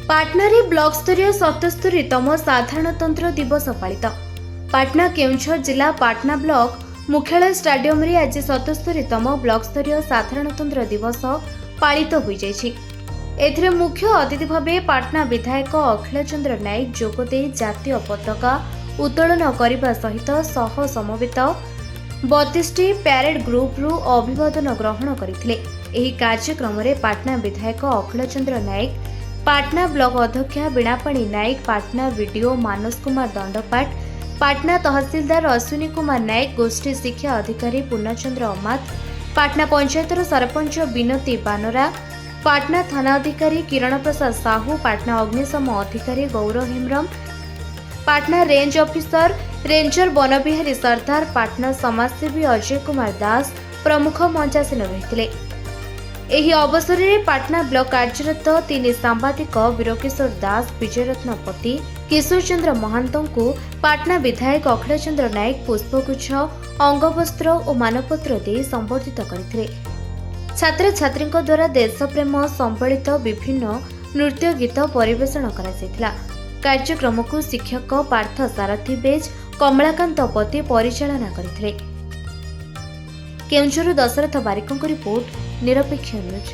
Patna block स्तरीय 77तम साधारणतंत्र दिवस पालित। पाटना केउंझर जिला पाटना ब्लॉक मुख्यालय स्टाडियम रे आज 77तम ब्लॉक स्तरीय साधारणतंत्र दिवस पालित हो जायछि। एथिरे मुख्य अतिथि भावे पाटना विधायक अखिल चंद्र नायक जोगदे जातीय पताका उत्तोलन करने सहित सह समवेत 32टी प्यारेड ग्रुप रु अभिवादन ग्रहण करथिले। एही कार्यक्रम रे पाटना विधायक अखिल चंद्र नायक, पाटना ब्लॉक अध्यक्षा वीणापाणी नायक, पाटना वीडीओ मानस कुमार दंडपाट, पाटना तहसीलदार अश्विनी कुमार नायक, गोष्ठी शिक्षा अधिकारी पूर्णचंद्र अमात, पाटना पंचायतर सरपंच विनती बानरा, पाटना थाना अधिकारी किरण प्रसाद साहू, पाटना अग्निशम अधिकारी गौरव Hembrom, Patna range officer ranger बनबिहारी सरदार, पाटना समाजसेवी अजय कुमार दास प्रमुख मंचासीन रहिथिले। एही अवसर में पाटना ब्लॉक कार्यरत 3 सांबादिक वीरकिशोर दास, विजयरत्न पति, किशोर चंद्र महांतों को पाटना विधायक अखिल चंद्र नायक पुष्पगुच्छ, अंगवस्त्र और मानपत्र दे संबर्धित करथिले। छात्र छात्री द्वारा देशप्रेम संबलित विभिन्न नृत्य गीत परिवेषण करा। कार्यक्रम को शिक्षक पार्थ सारथी बेज, कमलाकांत पति परिचालना करथिले। केउंझर दशरथ बारिकଙ୍କ रिपोर्ट, निरपेक्ष न्यूज।